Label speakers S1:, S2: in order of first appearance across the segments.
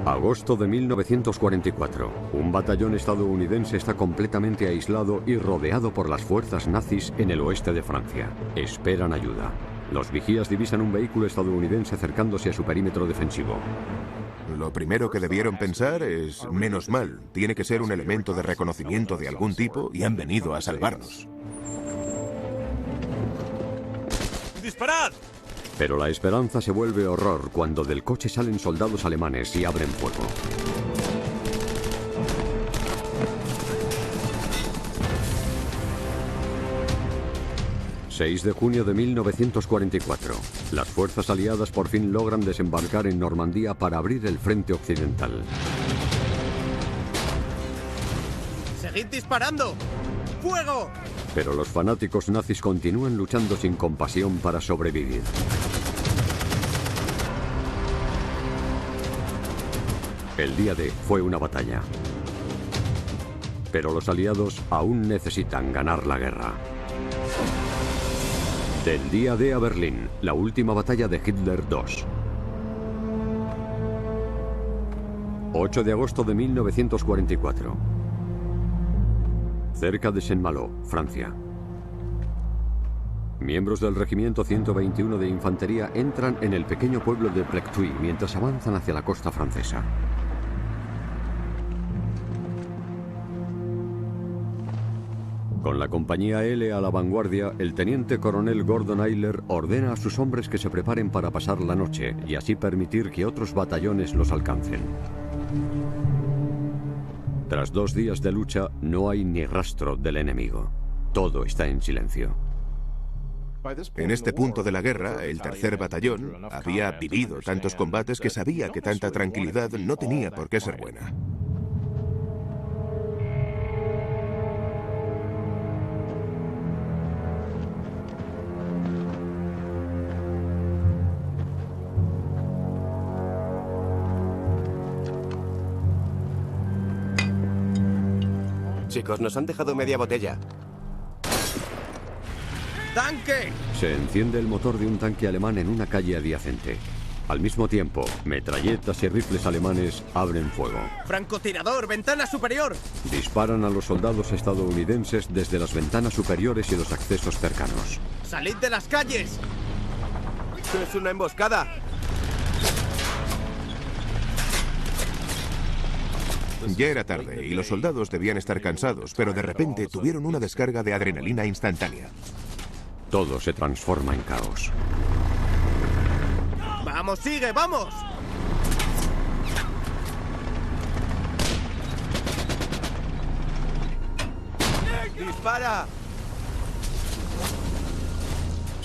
S1: Agosto de 1944. Un batallón estadounidense está completamente aislado y rodeado por las fuerzas nazis en el oeste de Francia. Esperan ayuda. Los vigías divisan un vehículo estadounidense acercándose a su perímetro defensivo.
S2: Lo primero que debieron pensar es, menos mal, tiene que ser un elemento de reconocimiento de algún tipo y han venido a salvarnos.
S3: ¡Disparad!
S1: Pero la esperanza se vuelve horror cuando del coche salen soldados alemanes y abren fuego. ...6 de junio de 1944... las fuerzas aliadas por fin logran desembarcar en Normandía para abrir el frente occidental.
S3: ¡Seguid disparando! ¡Fuego!
S1: Pero los fanáticos nazis continúan luchando sin compasión para sobrevivir. El día D fue una batalla. Pero los aliados aún necesitan ganar la guerra. Del día D a Berlín, la última batalla de Hitler II. 8 de agosto de 1944. Cerca de Saint-Malo, Francia. Miembros del Regimiento 121 de Infantería entran en el pequeño pueblo de Plectuy mientras avanzan hacia la costa francesa. Con la compañía L a la vanguardia, el teniente coronel Gordon Eyler ordena a sus hombres que se preparen para pasar la noche y así permitir que otros batallones los alcancen. Tras 2 días de lucha, no hay ni rastro del enemigo. Todo está en silencio.
S2: En este punto de la guerra, el tercer batallón había vivido tantos combates que sabía que tanta tranquilidad no tenía por qué ser buena.
S4: Chicos, nos han dejado media botella.
S3: ¡Tanque!
S1: Se enciende el motor de un tanque alemán en una calle adyacente. Al mismo tiempo, metralletas y rifles alemanes abren fuego.
S3: ¡Francotirador! ¡Ventana superior!
S1: Disparan a los soldados estadounidenses desde las ventanas superiores y los accesos cercanos.
S3: ¡Salid de las calles!
S4: ¡Es una emboscada!
S2: Ya era tarde y los soldados debían estar cansados, pero de repente tuvieron una descarga de adrenalina instantánea.
S1: Todo se transforma en caos.
S3: ¡Vamos, sigue, vamos!
S4: ¡Dispara!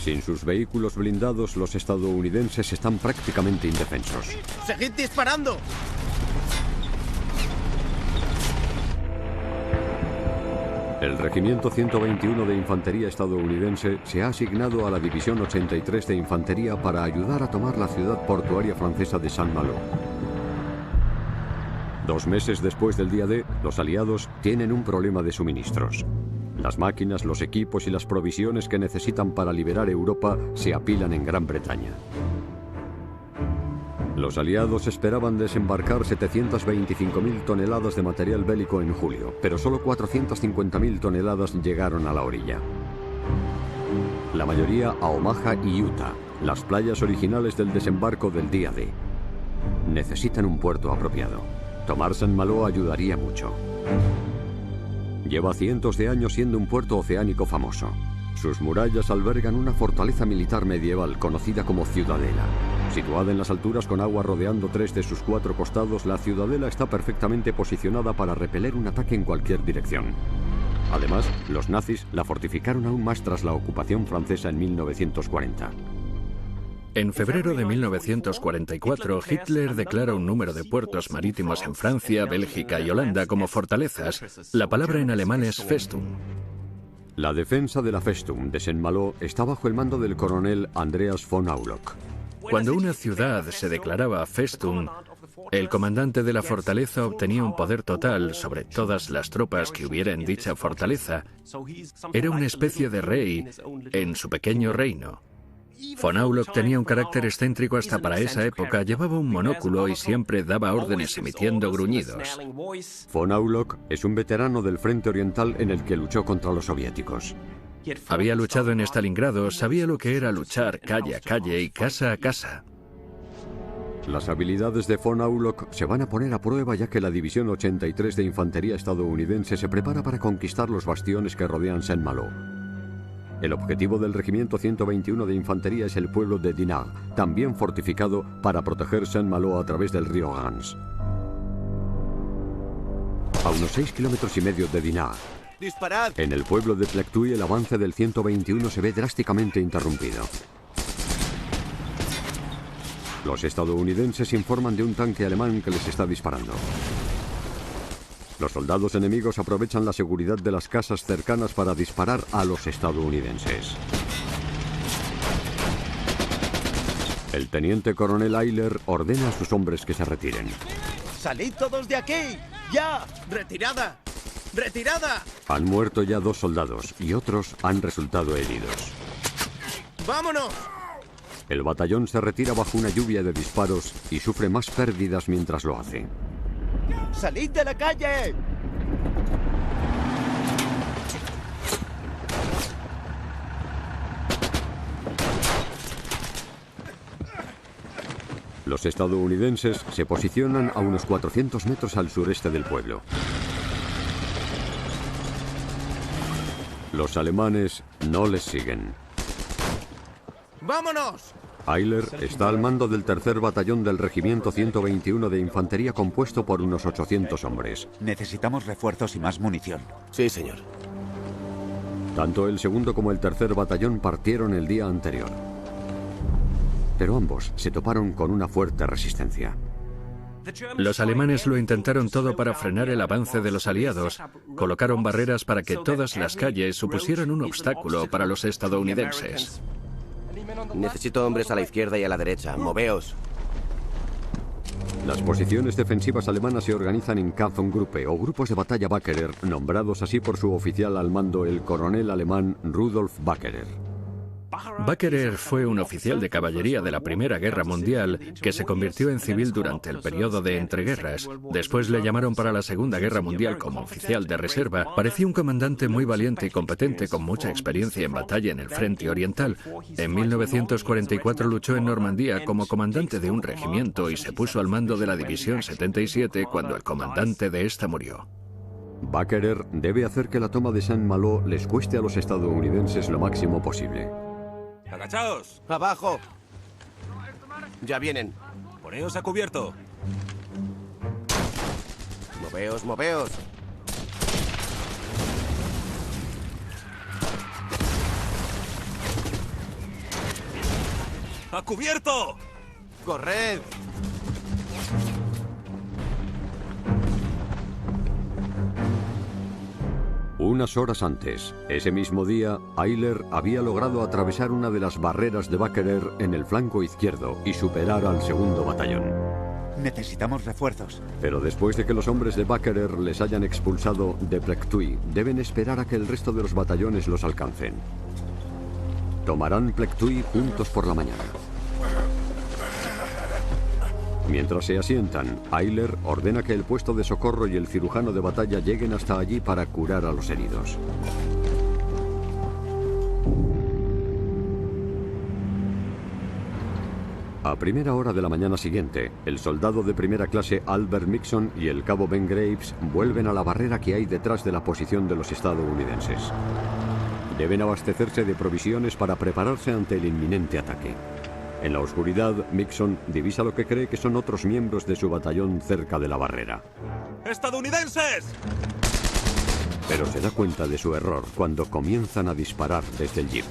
S1: Sin sus vehículos blindados, los estadounidenses están prácticamente indefensos.
S3: ¡Seguid disparando!
S1: El Regimiento 121 de Infantería estadounidense se ha asignado a la División 83 de Infantería para ayudar a tomar la ciudad portuaria francesa de Saint-Malo. 2 meses después del día D, los aliados tienen un problema de suministros. Las máquinas, los equipos y las provisiones que necesitan para liberar Europa se apilan en Gran Bretaña. Los aliados esperaban desembarcar 725.000 toneladas de material bélico en julio, pero solo 450.000 toneladas llegaron a la orilla. La mayoría a Omaha y Utah, las playas originales del desembarco del día D. Necesitan un puerto apropiado. Tomar Saint-Malo ayudaría mucho. Lleva cientos de años siendo un puerto oceánico famoso. Sus murallas albergan una fortaleza militar medieval conocida como Ciudadela. Situada en las alturas con agua rodeando 3 de sus 4 costados, la ciudadela está perfectamente posicionada para repeler un ataque en cualquier dirección. Además, los nazis la fortificaron aún más tras la ocupación francesa en 1940.
S5: En febrero de 1944, Hitler declara un número de puertos marítimos en Francia, Bélgica y Holanda como fortalezas. La palabra en alemán es Festung.
S1: La defensa de la Festung de Saint-Malo está bajo el mando del coronel Andreas von Aulock.
S5: Cuando una ciudad se declaraba Festung, el comandante de la fortaleza obtenía un poder total sobre todas las tropas que hubiera en dicha fortaleza. Era una especie de rey en su pequeño reino. Von Auloch tenía un carácter excéntrico hasta para esa época, llevaba un monóculo y siempre daba órdenes emitiendo gruñidos.
S1: Von Auloch es un veterano del Frente Oriental en el que luchó contra los soviéticos.
S5: Había luchado en Stalingrado, sabía lo que era luchar calle a calle y casa a casa.
S1: Las habilidades de Von Auloch se van a poner a prueba ya que la División 83 de Infantería estadounidense se prepara para conquistar los bastiones que rodean Saint-Malo. El objetivo del Regimiento 121 de Infantería es el pueblo de Dinard, también fortificado para proteger Saint-Malo a través del río Rance. A unos 6,5 kilómetros de Dinard,
S4: ¡Disparad!
S1: en el pueblo de Plectuy, el avance del 121 se ve drásticamente interrumpido. Los estadounidenses informan de un tanque alemán que les está disparando. Los soldados enemigos aprovechan la seguridad de las casas cercanas para disparar a los estadounidenses. El teniente coronel Ayler ordena a sus hombres que se retiren.
S3: ¡Salid todos de aquí! ¡Ya! ¡Retirada! ¡Retirada!
S1: Han muerto ya 2 soldados y otros han resultado heridos.
S3: ¡Vámonos!
S1: El batallón se retira bajo una lluvia de disparos y sufre más pérdidas mientras lo hace.
S3: ¡Salid de la calle!
S1: Los estadounidenses se posicionan a unos 400 metros al sureste del pueblo. Los alemanes no les siguen.
S3: ¡Vámonos!
S1: Ayler está al mando del tercer batallón del Regimiento 121 de Infantería compuesto por unos 800 hombres.
S6: Necesitamos refuerzos y más munición.
S4: Sí, señor.
S1: Tanto el segundo como el tercer batallón partieron el día anterior. Pero ambos se toparon con una fuerte resistencia.
S5: Los alemanes lo intentaron todo para frenar el avance de los aliados. Colocaron barreras para que todas las calles supusieran un obstáculo para los estadounidenses.
S4: Necesito hombres a la izquierda y a la derecha. ¡Moveos!
S1: Las posiciones defensivas alemanas se organizan en Kampfgruppe o grupos de batalla Bakkerer, nombrados así por su oficial al mando, el coronel alemán Rudolf Bakkerer.
S5: Bakkerer fue un oficial de caballería de la Primera Guerra Mundial que se convirtió en civil durante el periodo de entreguerras. Después le llamaron para la Segunda Guerra Mundial como oficial de reserva. Parecía un comandante muy valiente y competente con mucha experiencia en batalla en el Frente Oriental. En 1944 luchó en Normandía como comandante de un regimiento y se puso al mando de la División 77 cuando el comandante de esta murió.
S1: Bakkerer debe hacer que la toma de Saint-Malo les cueste a los estadounidenses lo máximo posible.
S7: ¡Agachaos!
S4: ¡Abajo! Ya vienen.
S7: ¡Poneos a cubierto!
S4: ¡Moveos, moveos!
S7: ¡A cubierto!
S4: ¡Corred!
S1: Unas horas antes, ese mismo día, Ayler había logrado atravesar una de las barreras de Bakkerer en el flanco izquierdo y superar al segundo batallón.
S6: Necesitamos refuerzos.
S1: Pero después de que los hombres de Bakkerer les hayan expulsado de Plectuy, deben esperar a que el resto de los batallones los alcancen. Tomarán Plectuy juntos por la mañana. Mientras se asientan, Ayler ordena que el puesto de socorro y el cirujano de batalla lleguen hasta allí para curar a los heridos. A primera hora de la mañana siguiente, el soldado de primera clase Albert Mixon y el cabo Ben Graves vuelven a la barrera que hay detrás de la posición de los estadounidenses. Deben abastecerse de provisiones para prepararse ante el inminente ataque. En la oscuridad, Mixon divisa lo que cree que son otros miembros de su batallón cerca de la barrera.
S7: ¡Estadounidenses!
S1: Pero se da cuenta de su error cuando comienzan a disparar desde el jeep.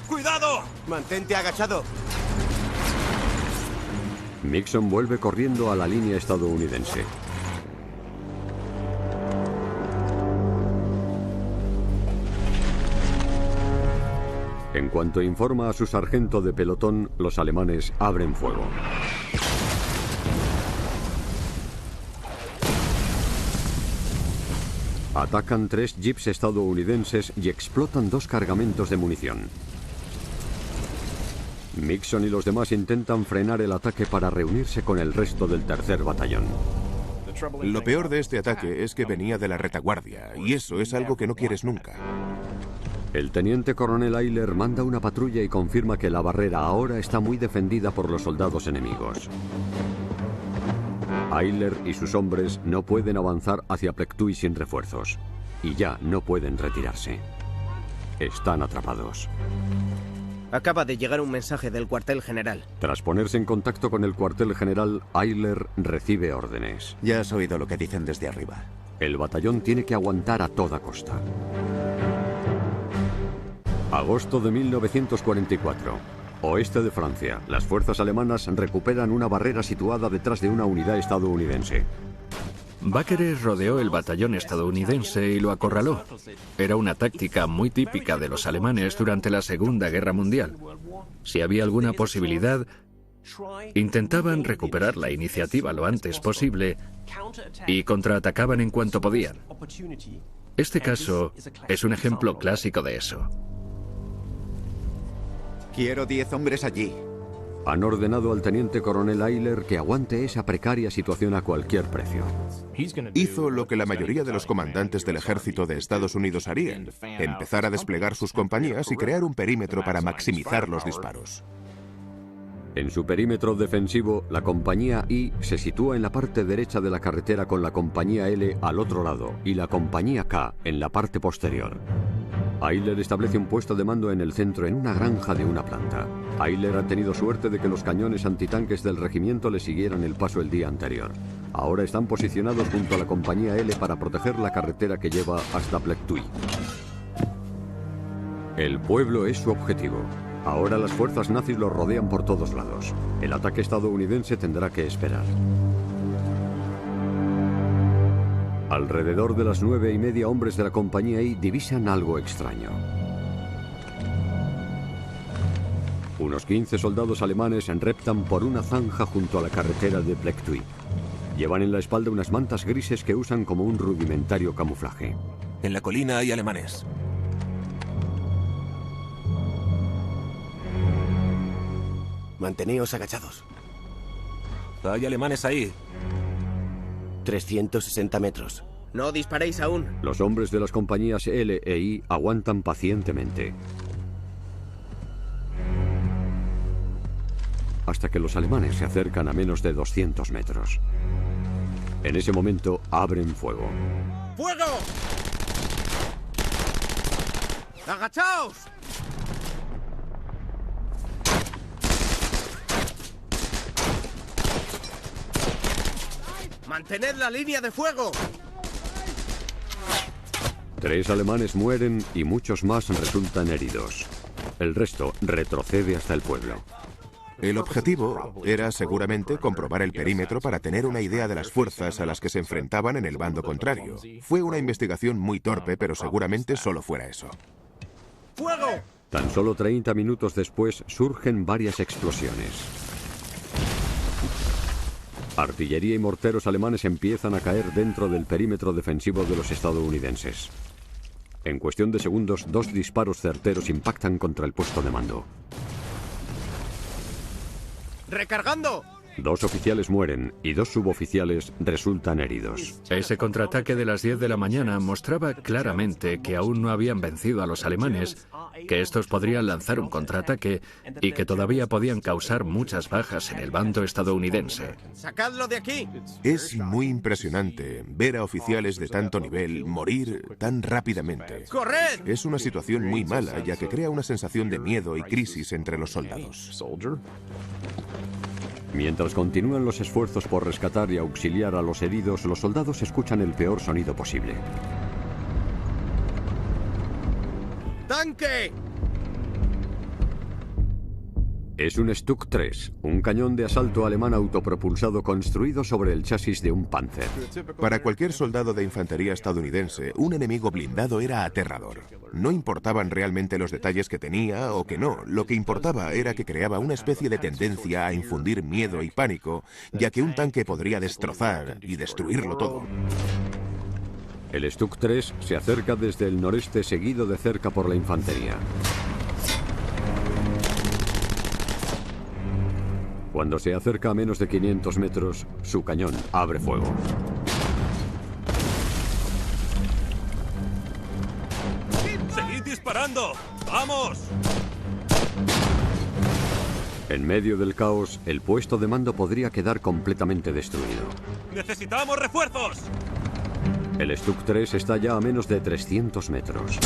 S7: ¡Cuidado!
S4: ¡Mantente agachado!
S1: Mixon vuelve corriendo a la línea estadounidense. En cuanto informa a su sargento de pelotón, los alemanes abren fuego. Atacan 3 jeeps estadounidenses y explotan 2 cargamentos de munición. Mixon y los demás intentan frenar el ataque para reunirse con el resto del tercer batallón.
S2: Lo peor de este ataque es que venía de la retaguardia, y eso es algo que no quieres nunca.
S1: El teniente coronel Ayler manda una patrulla y confirma que la barrera ahora está muy defendida por los soldados enemigos. Ayler y sus hombres no pueden avanzar hacia Plektuy sin refuerzos, y ya no pueden retirarse. Están atrapados.
S3: Acaba de llegar un mensaje del cuartel general.
S1: Tras ponerse en contacto con el cuartel general, Ayler recibe órdenes.
S6: Ya has oído lo que dicen desde arriba.
S1: El batallón tiene que aguantar a toda costa. Agosto de 1944. Oeste de Francia. Las fuerzas alemanas recuperan una barrera situada detrás de una unidad estadounidense.
S5: Bakkerer rodeó el batallón estadounidense y lo acorraló. Era una táctica muy típica de los alemanes durante la Segunda Guerra Mundial. Si había alguna posibilidad, intentaban recuperar la iniciativa lo antes posible y contraatacaban en cuanto podían. Este caso es un ejemplo clásico de eso.
S6: Quiero 10 hombres allí.
S1: Han ordenado al teniente coronel Ayler que aguante esa precaria situación a cualquier precio.
S2: Hizo lo que la mayoría de los comandantes del ejército de Estados Unidos harían: empezar a desplegar sus compañías y crear un perímetro para maximizar los disparos.
S1: En su perímetro defensivo, la compañía I se sitúa en la parte derecha de la carretera con la compañía L al otro lado y la compañía K en la parte posterior. Ayler establece un puesto de mando en el centro en una granja de una planta. Ayler ha tenido suerte de que los cañones antitanques del regimiento le siguieran el paso el día anterior. Ahora están posicionados junto a la compañía L para proteger la carretera que lleva hasta Plektuy. El pueblo es su objetivo. Ahora las fuerzas nazis lo rodean por todos lados. El ataque estadounidense tendrá que esperar. Alrededor de las 9:30, hombres de la compañía I divisan algo extraño. Unos 15 soldados alemanes reptan por una zanja junto a la carretera de Plektuy. Llevan en la espalda unas mantas grises que usan como un rudimentario camuflaje.
S7: En la colina hay alemanes.
S4: Manteneos agachados.
S7: Hay alemanes ahí.
S4: 360 metros.
S3: No disparéis aún.
S1: Los hombres de las compañías L e I aguantan pacientemente. Hasta que los alemanes se acercan a menos de 200 metros. En ese momento abren fuego.
S3: ¡Fuego! ¡Agachaos! ¡Mantened la línea de fuego!
S1: 3 alemanes mueren y muchos más resultan heridos. El resto retrocede hasta el pueblo.
S2: El objetivo era seguramente comprobar el perímetro para tener una idea de las fuerzas a las que se enfrentaban en el bando contrario. Fue una investigación muy torpe, pero seguramente solo fuera eso.
S3: ¡Fuego!
S1: Tan solo 30 minutos después surgen varias explosiones. Artillería y morteros alemanes empiezan a caer dentro del perímetro defensivo de los estadounidenses. En cuestión de segundos, 2 disparos certeros impactan contra el puesto de mando.
S3: ¡Recargando!
S1: 2 oficiales mueren y 2 suboficiales resultan heridos.
S5: Ese contraataque de las 10 de la mañana mostraba claramente que aún no habían vencido a los alemanes, que estos podrían lanzar un contraataque y que todavía podían causar muchas bajas en el bando estadounidense.
S3: ¡Sacadlo de aquí!
S2: Es muy impresionante ver a oficiales de tanto nivel morir tan rápidamente.
S3: ¡Corred!
S2: Es una situación muy mala, ya que crea una sensación de miedo y crisis entre los soldados.
S1: Mientras continúan los esfuerzos por rescatar y auxiliar a los heridos, los soldados escuchan el peor sonido posible.
S3: ¡Tanque!
S1: Es un Stuck 3, un cañón de asalto alemán autopropulsado construido sobre el chasis de un Panzer.
S2: Para cualquier soldado de infantería estadounidense, un enemigo blindado era aterrador. No importaban realmente los detalles que tenía o que no, lo que importaba era que creaba una especie de tendencia a infundir miedo y pánico, ya que un tanque podría destrozar y destruirlo todo.
S1: El Stuka 3 se acerca desde el noreste seguido de cerca por la infantería. Cuando se acerca a menos de 500 metros, su cañón abre fuego.
S7: ¡Seguid disparando! ¡Vamos!
S1: En medio del caos, el puesto de mando podría quedar completamente destruido.
S7: ¡Necesitamos refuerzos!
S1: El Stuka 3 está ya a menos de 300 metros.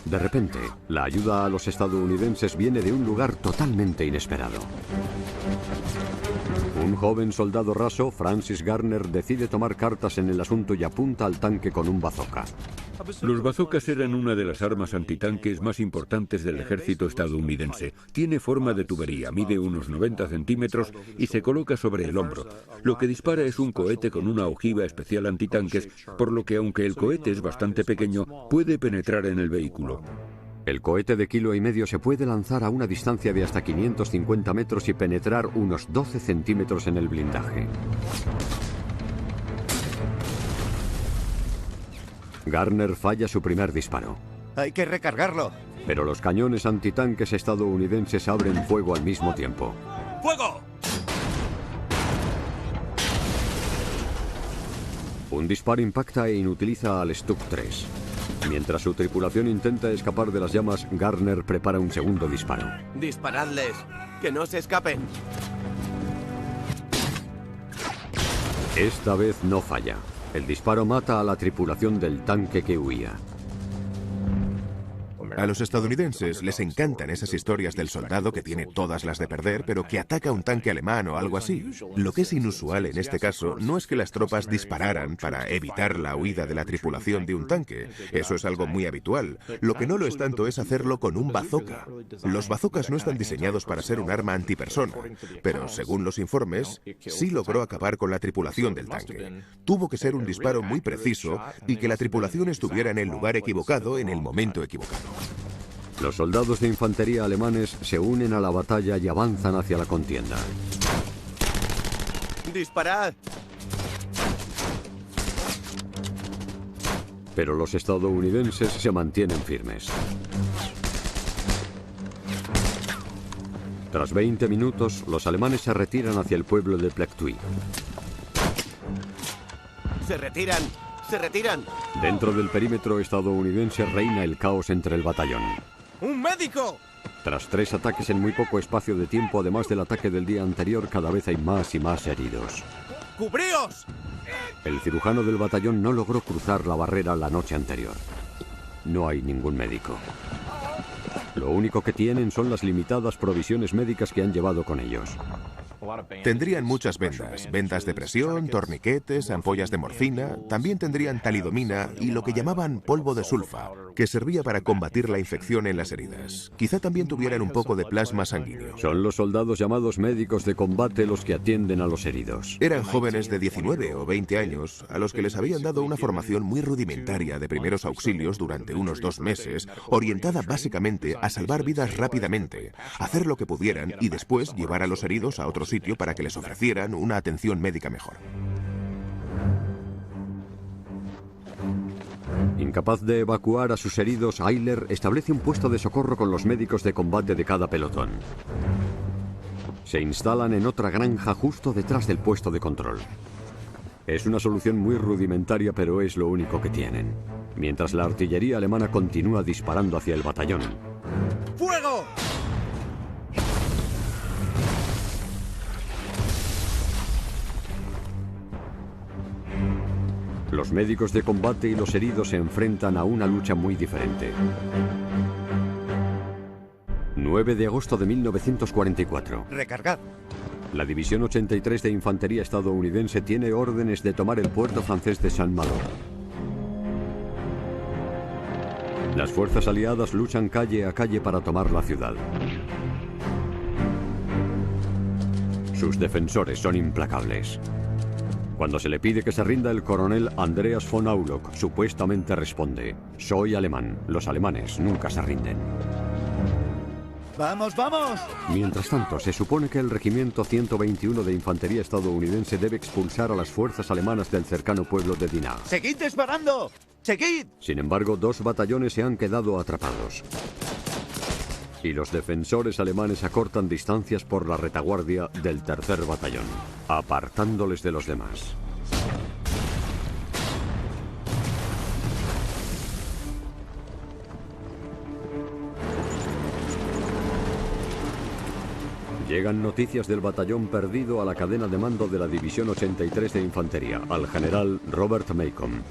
S1: De repente, la ayuda a los estadounidenses viene de un lugar totalmente inesperado. Un joven soldado raso, Francis Garner, decide tomar cartas en el asunto y apunta al tanque con un bazooka.
S8: Los bazookas eran una de las armas antitanques más importantes del ejército estadounidense. Tiene forma de tubería, mide unos 90 centímetros y se coloca sobre el hombro. Lo que dispara es un cohete con una ojiva especial antitanques, por lo que aunque el cohete es bastante pequeño, puede penetrar en el vehículo.
S1: El cohete de 1,5 kilos se puede lanzar a una distancia de hasta 550 metros y penetrar unos 12 centímetros en el blindaje. Garner falla su primer disparo.
S6: Hay que recargarlo.
S1: Pero los cañones antitanques estadounidenses abren fuego al mismo tiempo.
S7: ¡Fuego!
S1: Un disparo impacta e inutiliza al Stuka 3. Mientras su tripulación intenta escapar de las llamas, Garner prepara un segundo disparo.
S4: Disparadles, que no se escapen.
S1: Esta vez no falla. El disparo mata a la tripulación del tanque que huía.
S2: A los estadounidenses les encantan esas historias del soldado que tiene todas las de perder, pero que ataca un tanque alemán o algo así. Lo que es inusual en este caso no es que las tropas dispararan para evitar la huida de la tripulación de un tanque. Eso es algo muy habitual. Lo que no lo es tanto es hacerlo con un bazooka. Los bazookas no están diseñados para ser un arma antipersona, pero según los informes, sí logró acabar con la tripulación del tanque. Tuvo que ser un disparo muy preciso y que la tripulación estuviera en el lugar equivocado en el momento equivocado.
S1: Los soldados de infantería alemanes se unen a la batalla y avanzan hacia la contienda.
S4: ¡Disparad!
S1: Pero los estadounidenses se mantienen firmes. Tras 20 minutos, los alemanes se retiran hacia el pueblo de Plechtuy.
S4: ¡Se retiran! ¡Se retiran!
S1: Dentro del perímetro estadounidense reina el caos entre el batallón.
S3: ¡Un médico!
S1: Tras 3 ataques en muy poco espacio de tiempo, además del ataque del día anterior, cada vez hay más y más heridos.
S3: ¡Cubríos!
S1: El cirujano del batallón no logró cruzar la barrera la noche anterior. No hay ningún médico. Lo único que tienen son las limitadas provisiones médicas que han llevado con ellos.
S2: Tendrían muchas vendas, vendas de presión, torniquetes, ampollas de morfina, también tendrían talidomina y lo que llamaban polvo de sulfa, que servía para combatir la infección en las heridas. Quizá también tuvieran un poco de plasma sanguíneo.
S1: Son los soldados llamados médicos de combate los que atienden a los heridos.
S2: Eran jóvenes de 19 o 20 años a los que les habían dado una formación muy rudimentaria de primeros auxilios durante unos 2 meses, orientada básicamente a salvar vidas rápidamente, hacer lo que pudieran y después llevar a los heridos a otro sitio para que les ofrecieran una atención médica mejor.
S1: Incapaz de evacuar a sus heridos, Ayler establece un puesto de socorro con los médicos de combate de cada pelotón. Se instalan en otra granja justo detrás del puesto de control. Es una solución muy rudimentaria, pero es lo único que tienen. Mientras la artillería alemana continúa disparando hacia el batallón.
S3: ¡Fuego!
S1: Los médicos de combate y los heridos se enfrentan a una lucha muy diferente. 9 de agosto de 1944.
S6: Recargad.
S1: La División 83 de Infantería estadounidense tiene órdenes de tomar el puerto francés de Saint-Malo. Las fuerzas aliadas luchan calle a calle para tomar la ciudad. Sus defensores son implacables. Cuando se le pide que se rinda, el coronel Andreas von Aulock supuestamente responde: soy alemán, los alemanes nunca se rinden.
S6: ¡Vamos, vamos!
S1: Mientras tanto, se supone que el Regimiento 121 de Infantería estadounidense debe expulsar a las fuerzas alemanas del cercano pueblo de Dinah.
S6: ¡Seguid disparando! ¡Seguid!
S1: Sin embargo, 2 batallones se han quedado atrapados. Y los defensores alemanes acortan distancias por la retaguardia del 3er batallón, apartándoles de los demás. Llegan noticias del batallón perdido a la cadena de mando de la División 83 de Infantería, al general Robert Macon.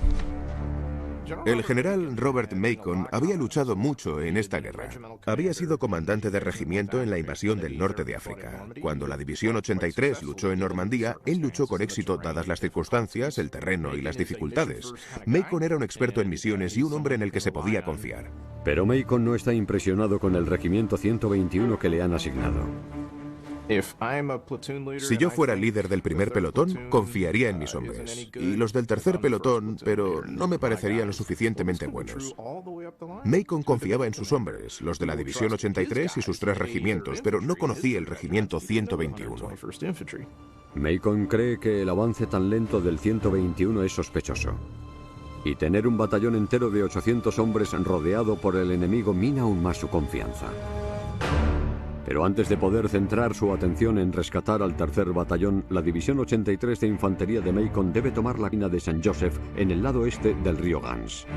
S2: El general Robert Macon había luchado mucho en esta guerra. Había sido comandante de regimiento en la invasión del norte de África. Cuando la División 83 luchó en Normandía, él luchó con éxito dadas las circunstancias, el terreno y las dificultades. Macon era un experto en misiones y un hombre en el que se podía confiar.
S1: Pero Macon no está impresionado con el Regimiento 121 que le han asignado.
S2: Si yo fuera líder del primer pelotón, confiaría en mis hombres. Y los del tercer pelotón, pero no me parecerían lo suficientemente buenos. Macon confiaba en sus hombres, los de la División 83 y sus 3 regimientos, pero no conocía el Regimiento 121.
S1: Macon cree que el avance tan lento del 121 es sospechoso. Y tener un batallón entero de 800 hombres rodeado por el enemigo mina aún más su confianza. Pero antes de poder centrar su atención en rescatar al 3er batallón, la División 83 de Infantería de Macon debe tomar la mina de St. Joseph en el lado este del río Gans.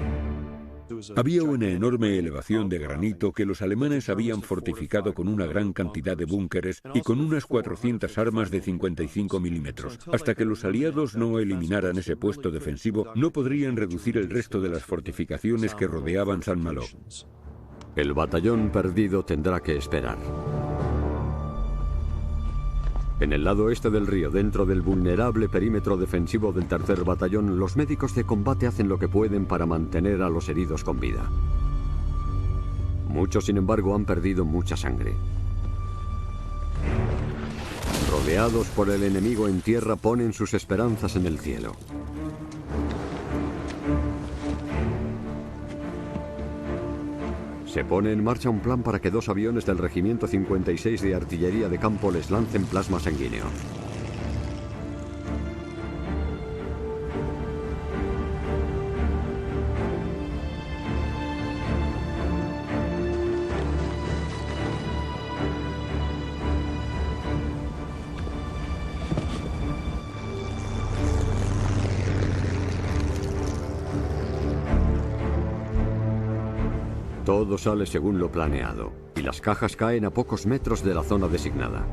S8: Había una enorme elevación de granito que los alemanes habían fortificado con una gran cantidad de búnkeres y con unas 400 armas de 55 milímetros. Hasta que los aliados no eliminaran ese puesto defensivo, no podrían reducir el resto de las fortificaciones que rodeaban San Malo.
S1: El batallón perdido tendrá que esperar. En el lado este del río, dentro del vulnerable perímetro defensivo del 3er batallón, los médicos de combate hacen lo que pueden para mantener a los heridos con vida. Muchos, sin embargo, han perdido mucha sangre. Rodeados por el enemigo en tierra, ponen sus esperanzas en el cielo. Se pone en marcha un plan para que 2 aviones del Regimiento 56 de Artillería de Campo les lancen plasma sanguíneo. Todo sale según lo planeado, y las cajas caen a pocos metros de la zona designada.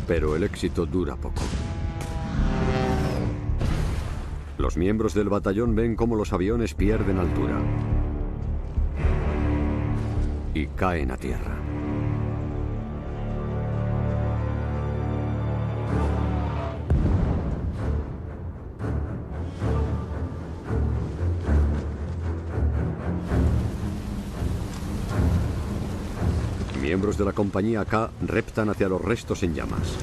S1: Pero el éxito dura poco. Los miembros del batallón ven cómo los aviones pierden altura y caen a tierra. Miembros de la compañía K reptan hacia los restos en llamas.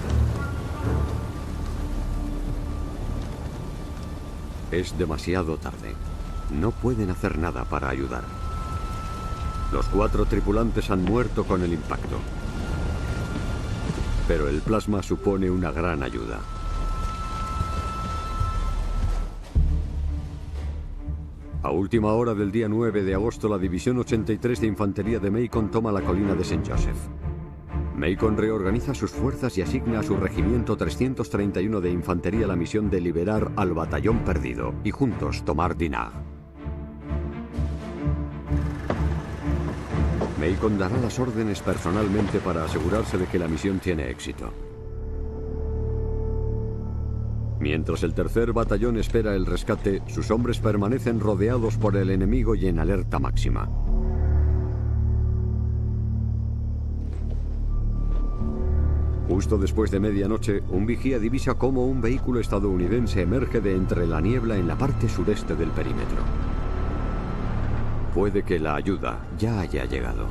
S1: Es demasiado tarde. No pueden hacer nada para ayudar. Los 4 tripulantes han muerto con el impacto. Pero el plasma supone una gran ayuda. A última hora del día 9 de agosto, la División 83 de Infantería de Macon toma la colina de St. Joseph. Macon reorganiza sus fuerzas y asigna a su regimiento 331 de Infantería la misión de liberar al batallón perdido y juntos tomar Dinah. Macon dará las órdenes personalmente para asegurarse de que la misión tiene éxito. Mientras el 3er batallón espera el rescate, sus hombres permanecen rodeados por el enemigo y en alerta máxima. Justo después de medianoche, un vigía divisa cómo un vehículo estadounidense emerge de entre la niebla en la parte sureste del perímetro. Puede que la ayuda ya haya llegado.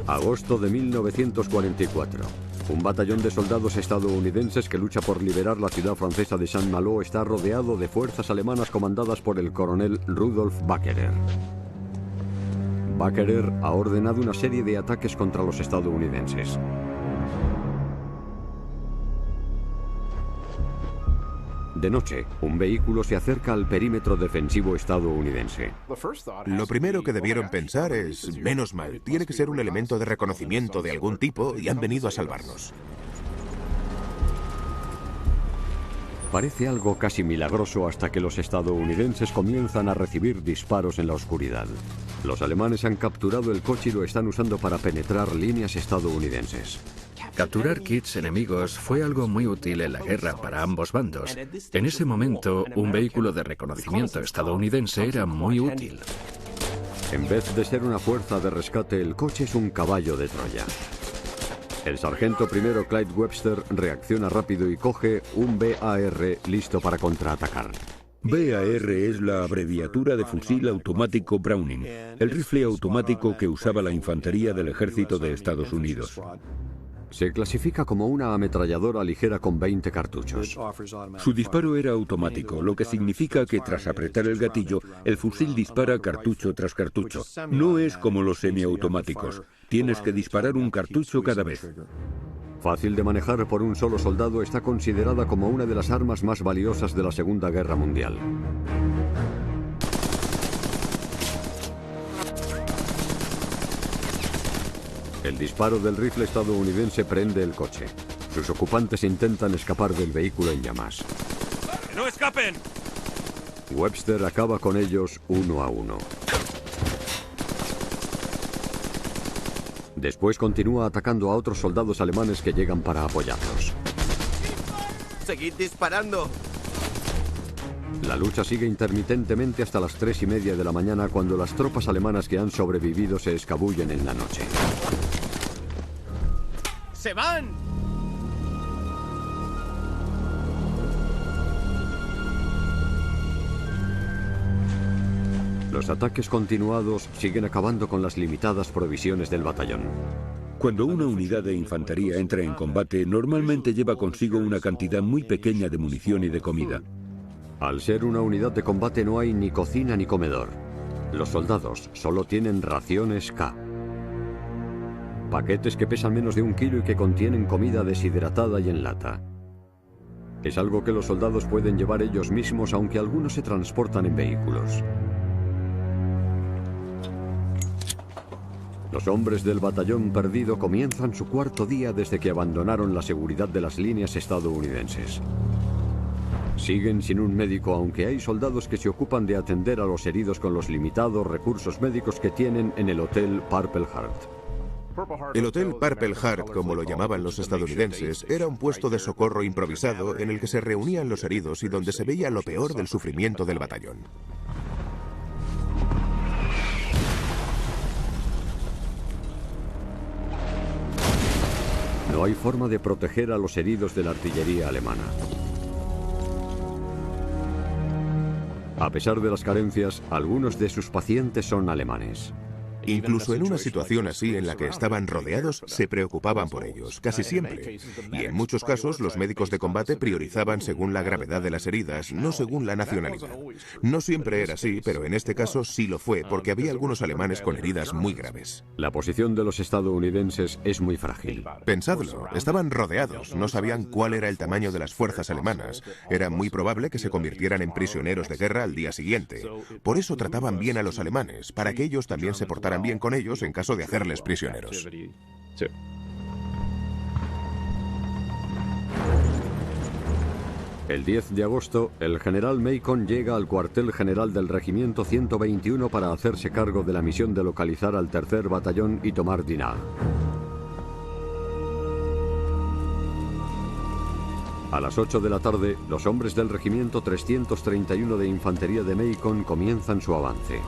S1: Agosto de 1944. Un batallón de soldados estadounidenses que lucha por liberar la ciudad francesa de Saint-Malo está rodeado de fuerzas alemanas comandadas por el coronel Rudolf Bakkerer. Bakkerer ha ordenado una serie de ataques contra los estadounidenses. De noche, un vehículo se acerca al perímetro defensivo estadounidense.
S2: Lo primero que debieron pensar es, menos mal, tiene que ser un elemento de reconocimiento de algún tipo y han venido a salvarnos.
S1: Parece algo casi milagroso hasta que los estadounidenses comienzan a recibir disparos en la oscuridad. Los alemanes han capturado el coche y lo están usando para penetrar líneas estadounidenses.
S5: Capturar kits enemigos fue algo muy útil en la guerra para ambos bandos. En ese momento, un vehículo de reconocimiento estadounidense era muy útil.
S1: En vez de ser una fuerza de rescate, el coche es un caballo de Troya. El sargento primero Clyde Webster reacciona rápido y coge un BAR listo para contraatacar.
S8: BAR es la abreviatura de fusil automático Browning, el rifle automático que usaba la infantería del ejército de Estados Unidos.
S1: Se clasifica como una ametralladora ligera con 20 cartuchos.
S8: Su disparo era automático, lo que significa que tras apretar el gatillo, el fusil dispara cartucho tras cartucho. No es como los semiautomáticos. Tienes que disparar un cartucho cada vez.
S1: Fácil de manejar por un solo soldado, está considerada como una de las armas más valiosas de la Segunda Guerra Mundial. El disparo del rifle estadounidense prende el coche. Sus ocupantes intentan escapar del vehículo en llamas.
S7: ¡Que no escapen!
S1: Webster acaba con ellos uno a uno. Después continúa atacando a otros soldados alemanes que llegan para apoyarlos.
S4: ¡Seguid disparando!
S1: La lucha sigue intermitentemente hasta las 3:30 de la mañana, cuando las tropas alemanas que han sobrevivido se escabullen en la noche.
S3: ¡Se van!
S1: Los ataques continuados siguen acabando con las limitadas provisiones del batallón.
S8: Cuando una unidad de infantería entra en combate, normalmente lleva consigo una cantidad muy pequeña de munición y de comida.
S1: Al ser una unidad de combate no hay ni cocina ni comedor. Los soldados solo tienen raciones K. Paquetes que pesan menos de 1 kilo y que contienen comida deshidratada y en lata. Es algo que los soldados pueden llevar ellos mismos, aunque algunos se transportan en vehículos. Los hombres del batallón perdido comienzan su 4.º día desde que abandonaron la seguridad de las líneas estadounidenses. Siguen sin un médico, aunque hay soldados que se ocupan de atender a los heridos con los limitados recursos médicos que tienen en el Hotel Purple Heart.
S2: El Hotel Purple Heart, como lo llamaban los estadounidenses, era un puesto de socorro improvisado en el que se reunían los heridos y donde se veía lo peor del sufrimiento del batallón.
S1: No hay forma de proteger a los heridos de la artillería alemana. A pesar de las carencias, algunos de sus pacientes son alemanes.
S2: Incluso en una situación así en la que estaban rodeados, se preocupaban por ellos, casi siempre. Y en muchos casos, los médicos de combate priorizaban según la gravedad de las heridas, no según la nacionalidad. No siempre era así, pero en este caso sí lo fue, porque había algunos alemanes con heridas muy graves.
S1: La posición de los estadounidenses es muy frágil.
S2: Pensadlo, estaban rodeados, no sabían cuál era el tamaño de las fuerzas alemanas. Era muy probable que se convirtieran en prisioneros de guerra al día siguiente. Por eso trataban bien a los alemanes, para que ellos también se portaran bien con ellos en caso de hacerles prisioneros.
S1: El 10 de agosto, el general Macon llega al cuartel general del regimiento 121 para hacerse cargo de la misión de localizar al 3er batallón y tomar Dinard. A las 8 de la tarde, los hombres del regimiento 331 de infantería de Macon comienzan su avance.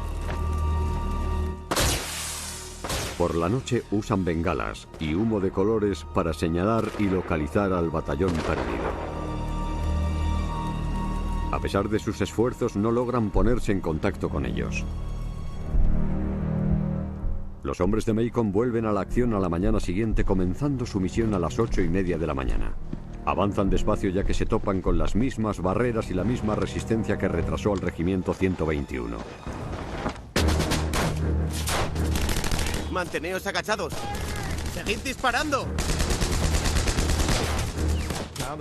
S1: Por la noche usan bengalas y humo de colores para señalar y localizar al batallón perdido. A pesar de sus esfuerzos, no logran ponerse en contacto con ellos. Los hombres de Macon vuelven a la acción a la mañana siguiente, comenzando su misión a las 8:30 de la mañana. Avanzan despacio ya que se topan con las mismas barreras y la misma resistencia que retrasó al regimiento 121.
S4: Manteneos agachados.
S3: ¡Seguid disparando!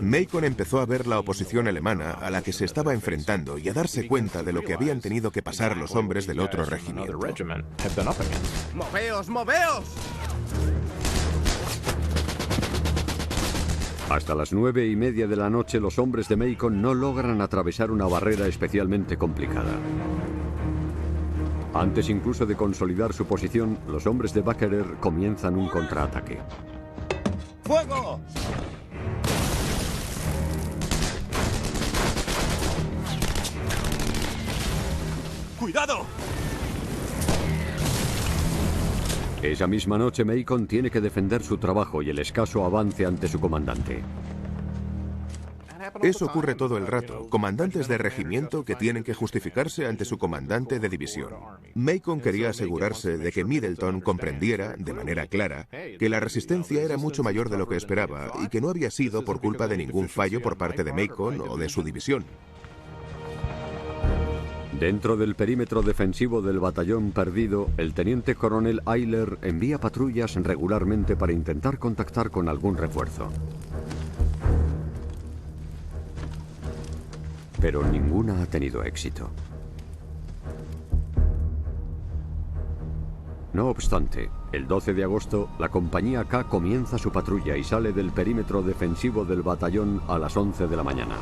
S2: Macon empezó a ver la oposición alemana a la que se estaba enfrentando y a darse cuenta de lo que habían tenido que pasar los hombres del otro regimiento.
S3: ¡Moveos, moveos!
S1: Hasta las 9:30 de la noche, los hombres de Macon no logran atravesar una barrera especialmente complicada. Antes incluso de consolidar su posición, los hombres de Bakkerer comienzan un contraataque.
S6: ¡Fuego!
S7: ¡Cuidado!
S1: Esa misma noche, Macon tiene que defender su trabajo y el escaso avance ante su comandante.
S2: Eso ocurre todo el rato. Comandantes de regimiento que tienen que justificarse ante su comandante de división. Macon quería asegurarse de que Middleton comprendiera, de manera clara, que la resistencia era mucho mayor de lo que esperaba y que no había sido por culpa de ningún fallo por parte de Macon o de su división.
S1: Dentro del perímetro defensivo del batallón perdido, el teniente coronel Ayler envía patrullas regularmente para intentar contactar con algún refuerzo. Pero ninguna ha tenido éxito. No obstante, el 12 de agosto, la compañía K comienza su patrulla y sale del perímetro defensivo del batallón a las 11 de la mañana.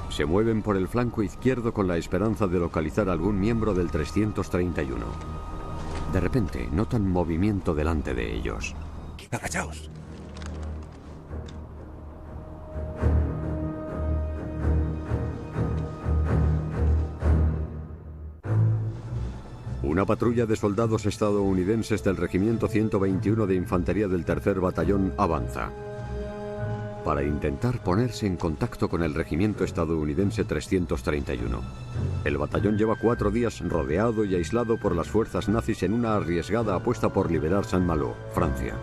S1: Se mueven por el flanco izquierdo con la esperanza de localizar algún miembro del 331. De repente, notan movimiento delante de ellos.
S6: ¡Agachaos!
S1: Una patrulla de soldados estadounidenses del Regimiento 121 de Infantería del 3er Batallón avanza para intentar ponerse en contacto con el Regimiento estadounidense 331. El batallón lleva 4 días rodeado y aislado por las fuerzas nazis en una arriesgada apuesta por liberar Saint-Malo, Francia.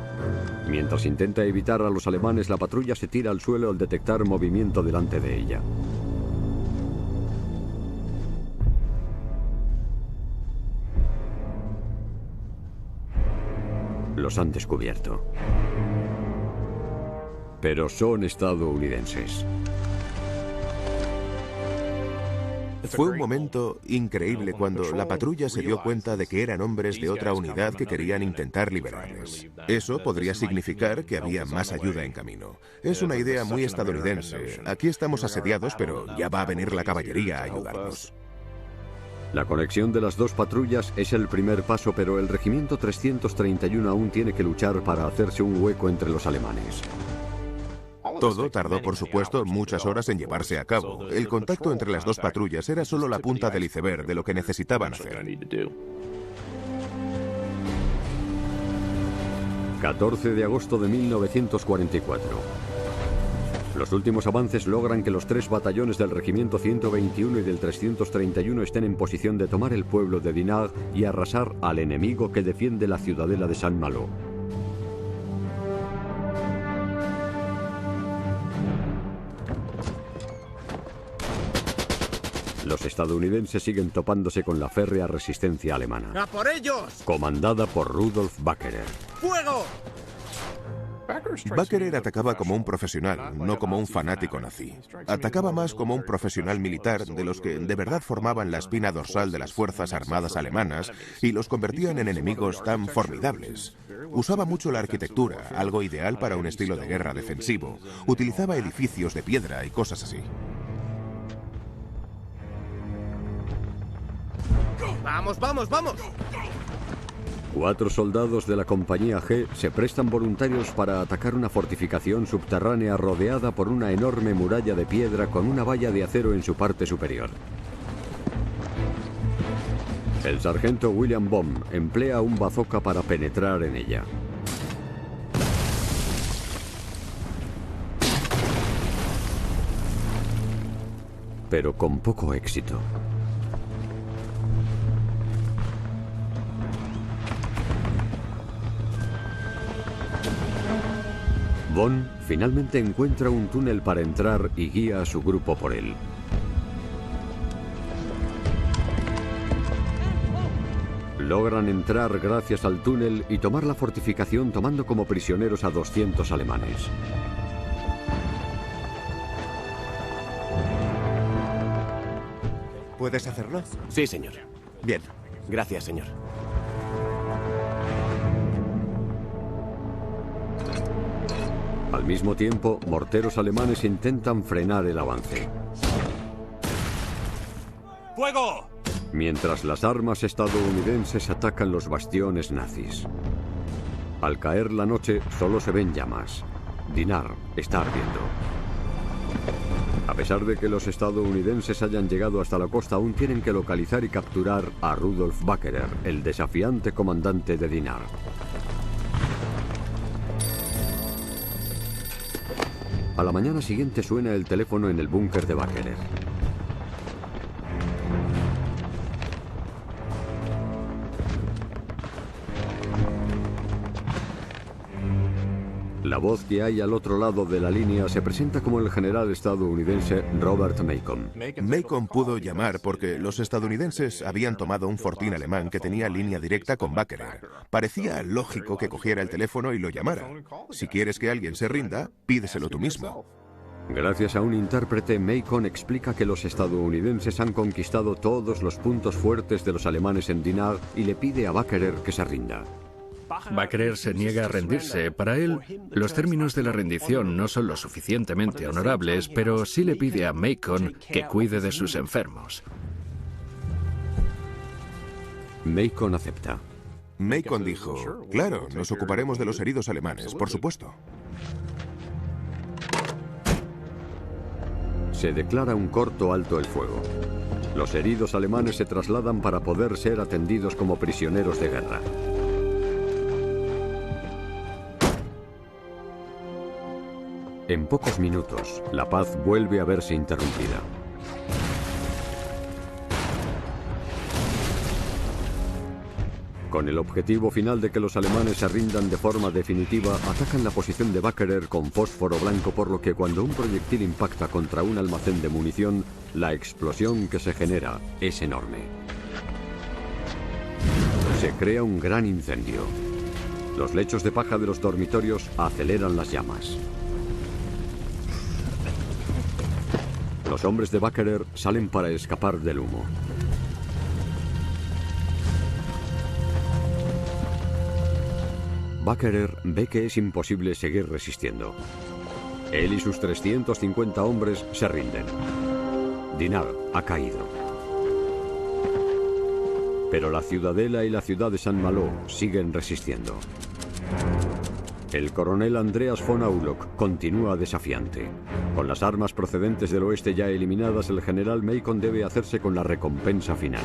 S1: Mientras intenta evitar a los alemanes, la patrulla se tira al suelo al detectar movimiento delante de ella. Los han descubierto. Pero son estadounidenses.
S2: Fue un momento increíble cuando la patrulla se dio cuenta de que eran hombres de otra unidad que querían intentar liberarles. Eso podría significar que había más ayuda en camino. Es una idea muy estadounidense. Aquí estamos asediados, pero ya va a venir la caballería a ayudarnos.
S1: La conexión de las dos patrullas es el primer paso, pero el Regimiento 331 aún tiene que luchar para hacerse un hueco entre los alemanes.
S2: Todo tardó, por supuesto, muchas horas en llevarse a cabo. El contacto entre las dos patrullas era solo la punta del iceberg de lo que necesitaban hacer.
S1: 14 de agosto de 1944. Los últimos avances logran que los 3 batallones del Regimiento 121 y del 331 estén en posición de tomar el pueblo de Dinard y arrasar al enemigo que defiende la ciudadela de Saint-Malo. Los estadounidenses siguen topándose con la férrea resistencia alemana,
S3: ¡A por ellos!
S1: comandada por Rudolf Bakkerer.
S3: ¡Fuego!
S2: Bakkerer atacaba como un profesional, no como un fanático nazi. Atacaba más como un profesional militar de los que de verdad formaban la espina dorsal de las fuerzas armadas alemanas y los convertían en enemigos tan formidables. Usaba mucho la arquitectura, algo ideal para un estilo de guerra defensivo. Utilizaba edificios de piedra y cosas así.
S3: ¡Vamos, vamos, vamos!
S1: 4 soldados de la compañía G se prestan voluntarios para atacar una fortificación subterránea rodeada por una enorme muralla de piedra con una valla de acero en su parte superior. El sargento William Baum emplea un bazooka para penetrar en ella. Pero con poco éxito. Von finalmente encuentra un túnel para entrar y guía a su grupo por él. Logran entrar gracias al túnel y tomar la fortificación, tomando como prisioneros a 200 alemanes.
S2: ¿Puedes hacerlo?
S4: Sí, señor.
S2: Bien.
S4: Gracias, señor.
S1: Al mismo tiempo, morteros alemanes intentan frenar el avance.
S7: ¡Fuego!
S1: Mientras las armas estadounidenses atacan los bastiones nazis. Al caer la noche, solo se ven llamas. Dinard está ardiendo. A pesar de que los estadounidenses hayan llegado hasta la costa, aún tienen que localizar y capturar a Rudolf Bakkerer, el desafiante comandante de Dinard. A la mañana siguiente suena el teléfono en el búnker de Bakkerer. La voz que hay al otro lado de la línea se presenta como el general estadounidense Robert Macon.
S2: Macon pudo llamar porque los estadounidenses habían tomado un fortín alemán que tenía línea directa con Bakkerer. Parecía lógico que cogiera el teléfono y lo llamara. Si quieres que alguien se rinda, pídeselo tú mismo.
S1: Gracias a un intérprete, Macon explica que los estadounidenses han conquistado todos los puntos fuertes de los alemanes en Dinard y le pide a Bakkerer que se rinda.
S5: Bakkerer se niega a rendirse. Para él, los términos de la rendición no son lo suficientemente honorables, pero sí le pide a Macon que cuide de sus enfermos.
S1: Macon acepta.
S2: Macon dijo, claro, nos ocuparemos de los heridos alemanes, por supuesto.
S1: Se declara un corto alto el fuego. Los heridos alemanes se trasladan para poder ser atendidos como prisioneros de guerra. En pocos minutos, la paz vuelve a verse interrumpida. Con el objetivo final de que los alemanes se rindan de forma definitiva, atacan la posición de Bakkerer con fósforo blanco, por lo que cuando un proyectil impacta contra un almacén de munición, la explosión que se genera es enorme. Se crea un gran incendio. Los lechos de paja de los dormitorios aceleran las llamas. Los hombres de Bakkerer salen para escapar del humo. Bakkerer ve que es imposible seguir resistiendo. Él y sus 350 hombres se rinden. Dinard ha caído. Pero la ciudadela y la ciudad de Saint-Malo siguen resistiendo. El coronel Andreas von Aulock continúa desafiante. Con las armas procedentes del oeste ya eliminadas, el general Macon debe hacerse con la recompensa final.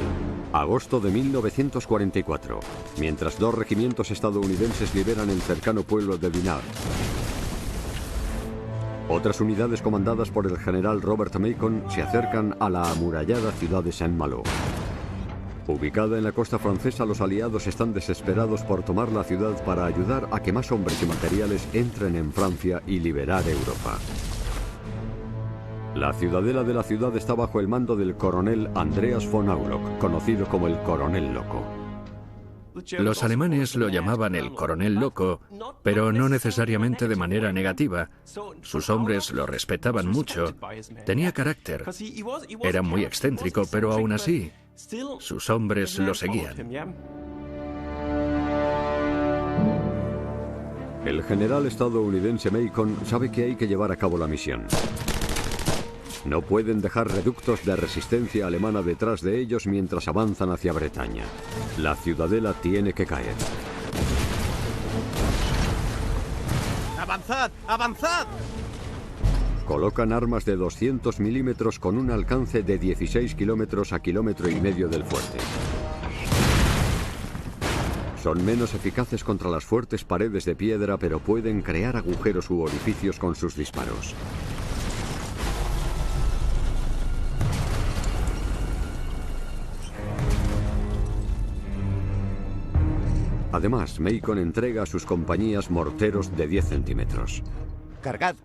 S1: Agosto de 1944, mientras 2 regimientos estadounidenses liberan el cercano pueblo de Dinard. Otras unidades comandadas por el general Robert Macon se acercan a la amurallada ciudad de Saint-Malo. Ubicada en la costa francesa, los aliados están desesperados por tomar la ciudad para ayudar a que más hombres y materiales entren en Francia y liberar Europa. La ciudadela de la ciudad está bajo el mando del coronel Andreas von Aulock, conocido como el Coronel Loco.
S5: Los alemanes lo llamaban el Coronel Loco, pero no necesariamente de manera negativa. Sus hombres lo respetaban mucho. Tenía carácter. Era muy excéntrico, pero aún así, sus hombres lo seguían.
S1: El general estadounidense Macon sabe que hay que llevar a cabo la misión. No pueden dejar reductos de resistencia alemana detrás de ellos mientras avanzan hacia Bretaña. La ciudadela tiene que caer.
S3: ¡Avanzad! ¡Avanzad!
S1: Colocan armas de 200 milímetros con un alcance de 16 kilómetros a 1,5 kilómetros del fuerte. Son menos eficaces contra las fuertes paredes de piedra, pero pueden crear agujeros u orificios con sus disparos. Además, Macon entrega a sus compañías morteros de 10 centímetros.
S6: Cargad.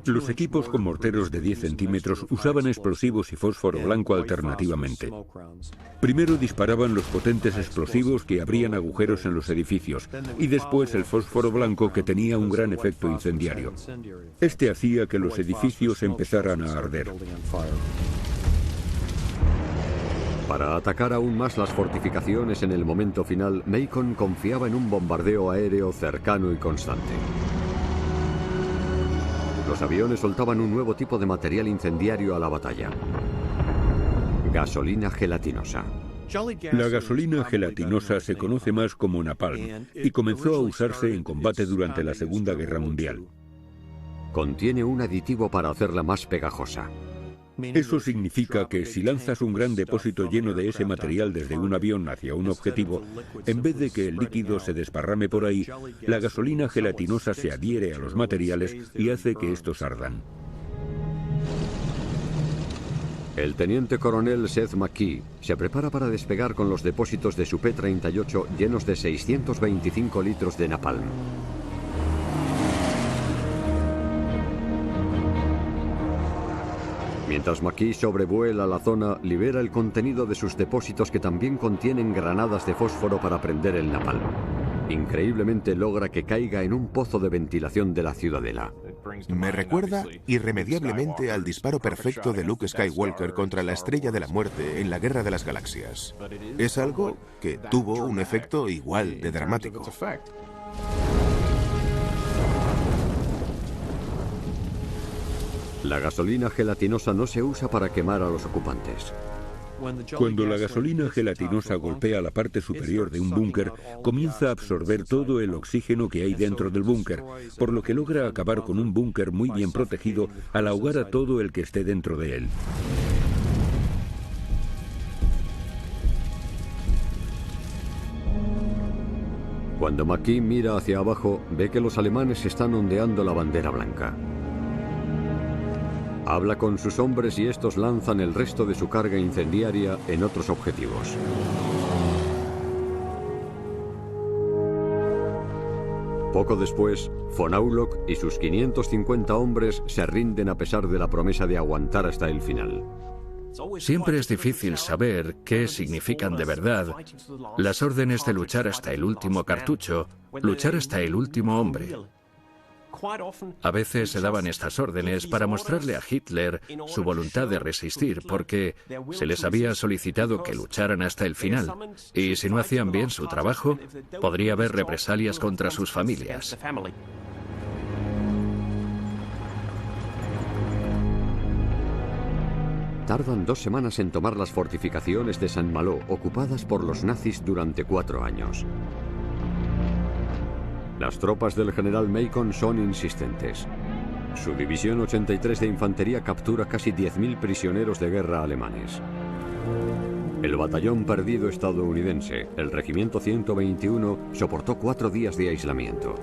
S8: Los equipos con morteros de 10 centímetros usaban explosivos y fósforo blanco alternativamente. Primero disparaban los potentes explosivos que abrían agujeros en los edificios y después el fósforo blanco que tenía un gran efecto incendiario. Este hacía que los edificios empezaran a arder.
S1: Para atacar aún más las fortificaciones en el momento final, Macon confiaba en un bombardeo aéreo cercano y constante. Los aviones soltaban un nuevo tipo de material incendiario a la batalla: gasolina gelatinosa.
S8: La gasolina gelatinosa se conoce más como napalm y comenzó a usarse en combate durante la Segunda Guerra Mundial.
S1: Contiene un aditivo para hacerla más pegajosa.
S8: Eso significa que si lanzas un gran depósito lleno de ese material desde un avión hacia un objetivo, en vez de que el líquido se desparrame por ahí, la gasolina gelatinosa se adhiere a los materiales y hace que estos ardan.
S1: El teniente coronel Seth McKee se prepara para despegar con los depósitos de su P-38 llenos de 625 litros de napalm. Mientras McKee sobrevuela la zona, libera el contenido de sus depósitos que también contienen granadas de fósforo para prender el napalm. Increíblemente logra que caiga en un pozo de ventilación de la ciudadela.
S2: Me recuerda irremediablemente al disparo perfecto de Luke Skywalker contra la Estrella de la Muerte en la Guerra de las Galaxias. Es algo que tuvo un efecto igual de dramático.
S1: La gasolina gelatinosa no se usa para quemar a los ocupantes.
S8: Cuando la gasolina gelatinosa golpea la parte superior de un búnker, comienza a absorber todo el oxígeno que hay dentro del búnker, por lo que logra acabar con un búnker muy bien protegido al ahogar a todo el que esté dentro de él.
S1: Cuando McKee mira hacia abajo, ve que los alemanes están ondeando la bandera blanca. Habla con sus hombres y estos lanzan el resto de su carga incendiaria en otros objetivos. Poco después, von Aulock y sus 550 hombres se rinden a pesar de la promesa de aguantar hasta el final.
S5: Siempre es difícil saber qué significan de verdad las órdenes de luchar hasta el último cartucho, luchar hasta el último hombre. A veces se daban estas órdenes para mostrarle a Hitler su voluntad de resistir, porque se les había solicitado que lucharan hasta el final, y si no hacían bien su trabajo, podría haber represalias contra sus familias.
S1: Tardan 2 semanas en tomar las fortificaciones de Saint-Malo, ocupadas por los nazis durante 4 años. Las tropas del general Macon son insistentes. Su división 83 de infantería captura casi 10.000 prisioneros de guerra alemanes. El batallón perdido estadounidense, el regimiento 121, soportó 4 días de aislamiento.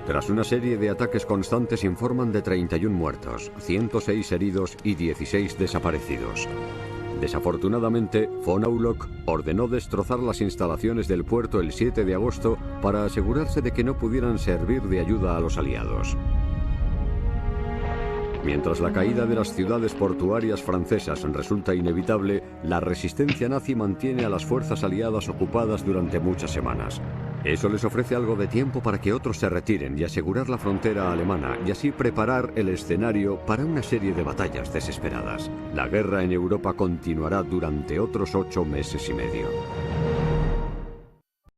S1: Tras una serie de ataques constantes, informan de 31 muertos, 106 heridos y 16 desaparecidos. Desafortunadamente, von Aulock ordenó destrozar las instalaciones del puerto el 7 de agosto para asegurarse de que no pudieran servir de ayuda a los aliados. Mientras la caída de las ciudades portuarias francesas resulta inevitable, la resistencia nazi mantiene a las fuerzas aliadas ocupadas durante muchas semanas. Eso les ofrece algo de tiempo para que otros se retiren y asegurar la frontera alemana y así preparar el escenario para una serie de batallas desesperadas. La guerra en Europa continuará durante otros 8 meses y medio.